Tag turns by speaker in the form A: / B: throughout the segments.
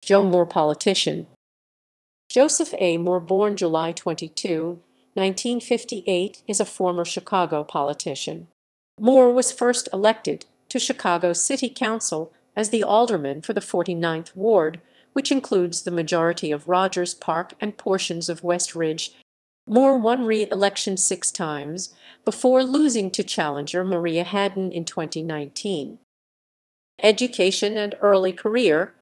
A: Joe Moore, politician. Joseph A. Moore, born July 22, 1958, is a former Chicago politician. Moore was first elected to Chicago City Council as the alderman for the 49th Ward, which includes the majority of Rogers Park and portions of West Ridge. Moore won re-election 6 times before losing to challenger Maria Hadden in 2019. Education and early career.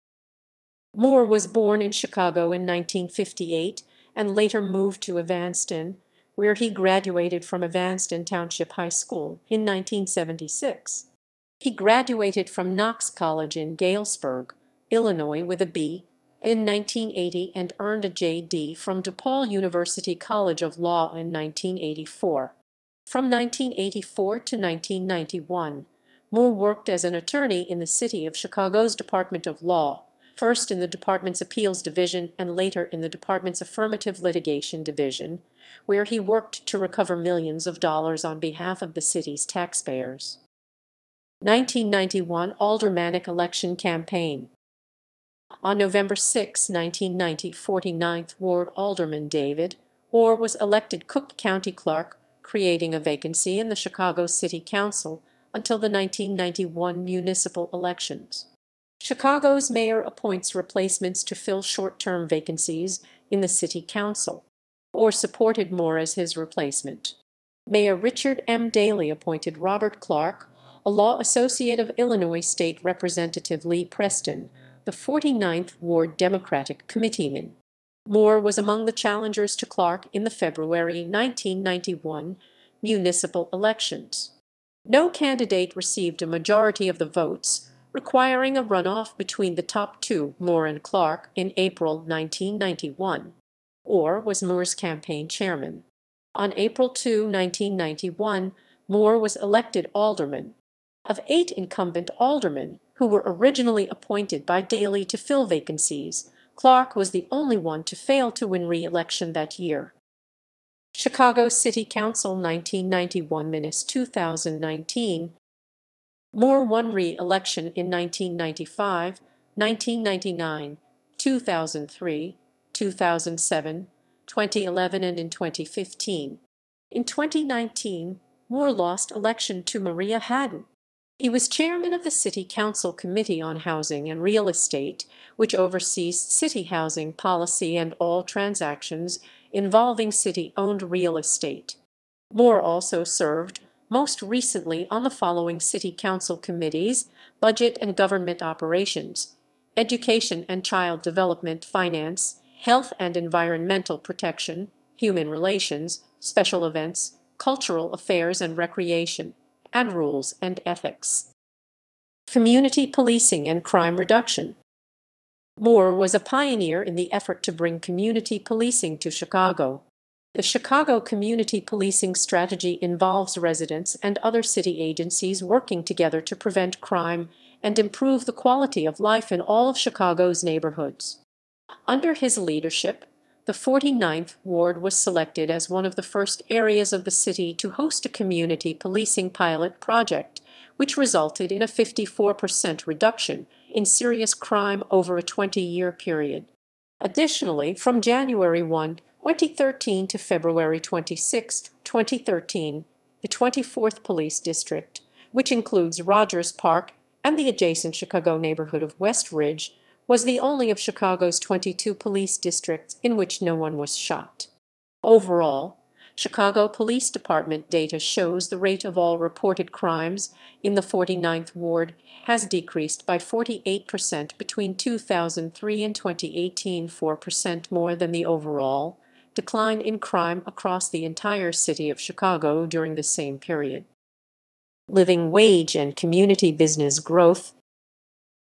A: Moore was born in Chicago in 1958 and later moved to Evanston, where he graduated from Evanston Township High School in 1976. He graduated from Knox College in Galesburg, Illinois with a B in 1980 and earned a JD from DePaul University College of Law in 1984. From 1984 to 1991, Moore worked as an attorney in the City of Chicago's Department of Law, first in the department's Appeals Division and later in the department's Affirmative Litigation Division, where he worked to recover millions of dollars on behalf of the city's taxpayers. 1991 Aldermanic Election Campaign. On November 6, 1990, 49th Ward Alderman David Orr was elected Cook County Clerk, creating a vacancy in the Chicago City Council until the 1991 municipal elections. Chicago's mayor appoints replacements to fill short-term vacancies in the city council. Orr supported Moore as his replacement. Mayor Richard M. Daley appointed Robert Clark, a law associate of Illinois State Representative Lee Preston, the 49th Ward Democratic committeeman. Moore was among the challengers to Clark in the February 1991 municipal elections. No candidate received a majority of the votes, requiring a runoff between the top two, Moore and Clark, in April 1991. Orr was Moore's campaign chairman. On April 2, 1991, Moore was elected alderman. Of 8 incumbent aldermen who were originally appointed by Daley to fill vacancies, Clark was the only one to fail to win re-election that year. Chicago City Council 1991–2019. Moore won re-election in 1995, 1999, 2003, 2007, 2011, and in 2015. In 2019, Moore lost election to Maria Hadden. He was chairman of the City Council Committee on Housing and Real Estate, which oversees city housing policy and all transactions involving city-owned real estate. Moore also served most recently on the following City Council committees: Budget and Government Operations, Education and Child Development, Finance, Health and Environmental Protection, Human Relations, Special Events, Cultural Affairs and Recreation, and Rules and Ethics. Community Policing and Crime Reduction. Moore was a pioneer in the effort to bring community policing to Chicago. The Chicago Community Policing Strategy involves residents and other city agencies working together to prevent crime and improve the quality of life in all of Chicago's neighborhoods. Under his leadership, the 49th Ward was selected as one of the first areas of the city to host a community policing pilot project, which resulted in a 54% reduction in serious crime over a 20-year period. Additionally, from January 1, 2013 to February 26, 2013, the 24th Police District, which includes Rogers Park and the adjacent Chicago neighborhood of West Ridge, was the only of Chicago's 22 police districts in which no one was shot. Overall, Chicago Police Department data shows the rate of all reported crimes in the 49th Ward has decreased by 48% between 2003 and 2018, 4% more than the overall decline in crime across the entire city of Chicago during the same period. Living wage and community business growth.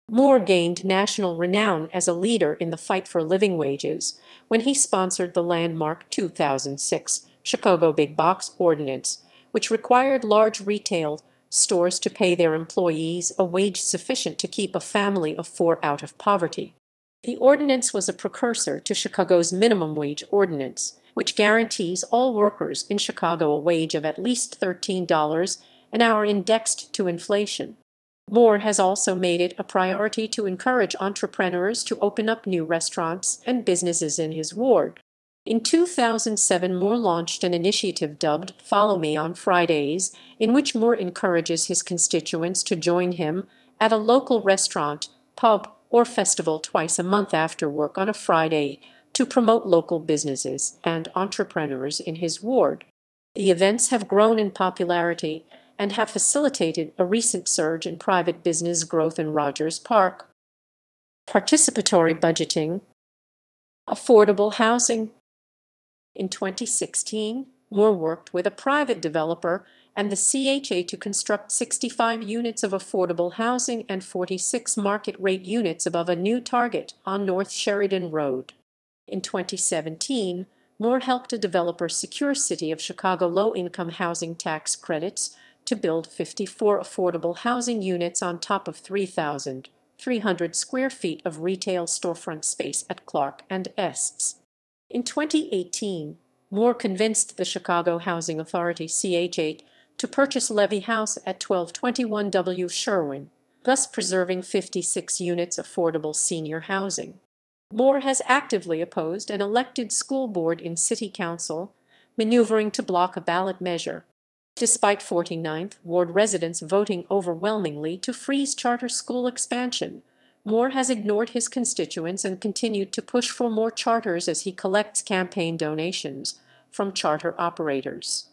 A: Moore gained national renown as a leader in the fight for living wages when he sponsored the landmark 2006 Chicago Big Box Ordinance, which required large retail stores to pay their employees a wage sufficient to keep a family of 4 out of poverty. The ordinance was a precursor to Chicago's minimum wage ordinance, which guarantees all workers in Chicago a wage of at least $13 an hour indexed to inflation. Moore has also made it a priority to encourage entrepreneurs to open up new restaurants and businesses in his ward. In 2007, Moore launched an initiative dubbed Follow Me on Fridays, in which Moore encourages his constituents to join him at a local restaurant, pub, or festival twice a month after work on a Friday to promote local businesses and entrepreneurs in his ward. The events have grown in popularity and have facilitated a recent surge in private business growth in Rogers Park. Participatory budgeting, affordable housing. In 2016, Moore worked with a private developer and the CHA to construct 65 units of affordable housing and 46 market-rate units above a new target on North Sheridan Road. In 2017, Moore helped a developer secure City of Chicago low-income housing tax credits to build 54 affordable housing units on top of 3,300 square feet of retail storefront space at Clark and Estes. In 2018, Moore convinced the Chicago Housing Authority CH8 to purchase Levy House at 1221 W. Sherwin, thus preserving 56 units affordable senior housing. Moore has actively opposed an elected school board in city council, maneuvering to block a ballot measure, despite 49th Ward residents voting overwhelmingly to freeze charter school expansion. Moore has ignored his constituents and continued to push for more charters as he collects campaign donations from charter operators.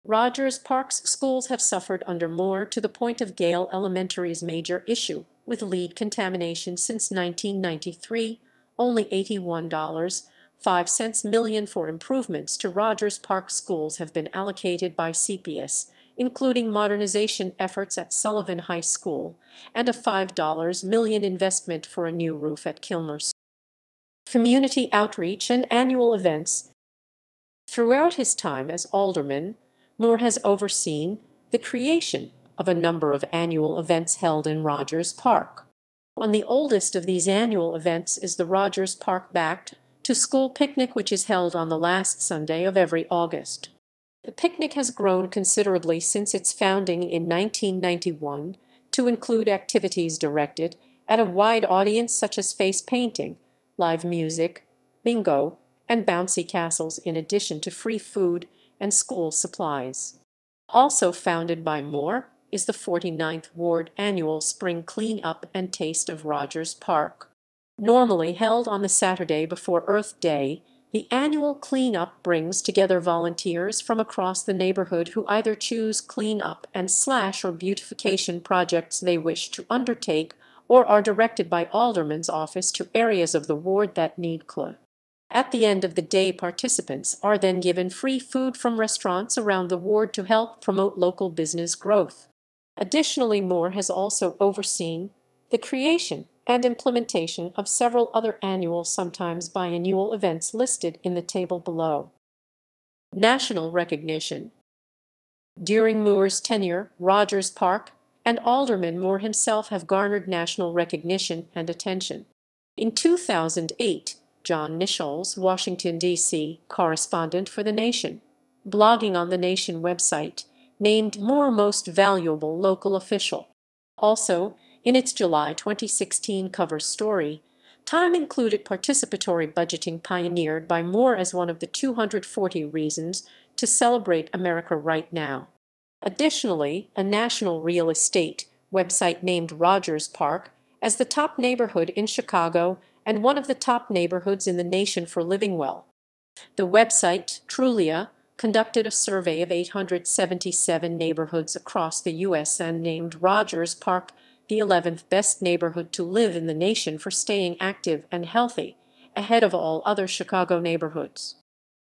A: Rogers Park's schools have suffered under Moore to the point of Gale Elementary's major issue, with lead contamination since 1993, only $81.05 million for improvements to Rogers Park schools have been allocated by CPS, including modernization efforts at Sullivan High School and a $5 million investment for a new roof at Kilmer. Community outreach and annual events. Throughout his time as alderman, Moore has overseen the creation of a number of annual events held in Rogers Park. One of the oldest of these annual events is the Rogers Park Back to School Picnic, which is held on the last Sunday of every August. The picnic has grown considerably since its founding in 1991 to include activities directed at a wide audience such as face painting, live music, bingo, and bouncy castles, in addition to free food and school supplies. Also founded by Moore is the 49th Ward annual Spring Clean Up and Taste of Rogers Park. Normally held on the Saturday before Earth Day, the annual clean-up brings together volunteers from across the neighborhood who either choose clean-up and slash or beautification projects they wish to undertake or are directed by Alderman's office to areas of the ward that need clean. At the end of the day, participants are then given free food from restaurants around the ward to help promote local business growth. Additionally, Moore has also overseen the creation and implementation of several other annual, sometimes biannual events listed in the table below. National recognition. During Moore's tenure, Rogers Park and Alderman Moore himself have garnered national recognition and attention. In 2008, John Nichols, Washington, D.C. correspondent for The Nation, blogging on the Nation website, named Moore Most Valuable Local Official. Also, in its July 2016 cover story, Time included participatory budgeting pioneered by Moore as one of the 240 reasons to celebrate America right now. Additionally, a national real estate website named Rogers Park as the top neighborhood in Chicago and one of the top neighborhoods in the nation for living well. The website, Trulia, conducted a survey of 877 neighborhoods across the U.S. and named Rogers Park the 11th best neighborhood to live in the nation for staying active and healthy, ahead of all other Chicago neighborhoods.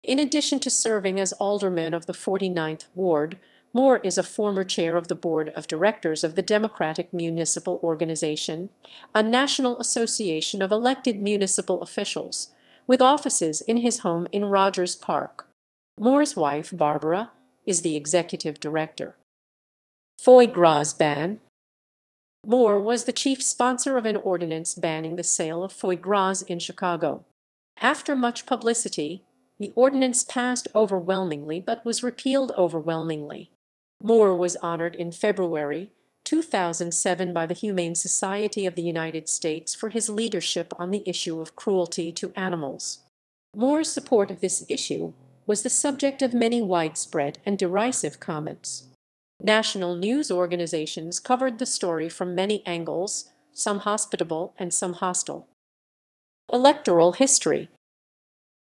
A: In addition to serving as alderman of the 49th Ward, Moore is a former chair of the board of directors of the Democratic Municipal Organization, a national association of elected municipal officials, with offices in his home in Rogers Park. Moore's wife, Barbara, is the executive director. Foie gras ban. Moore was the chief sponsor of an ordinance banning the sale of foie gras in Chicago. After much publicity, the ordinance passed overwhelmingly but was repealed overwhelmingly. Moore was honored in February 2007 by the Humane Society of the United States for his leadership on the issue of cruelty to animals. Moore's support of this issue was the subject of many widespread and derisive comments. National news organizations covered the story from many angles, some hospitable and some hostile. Electoral history.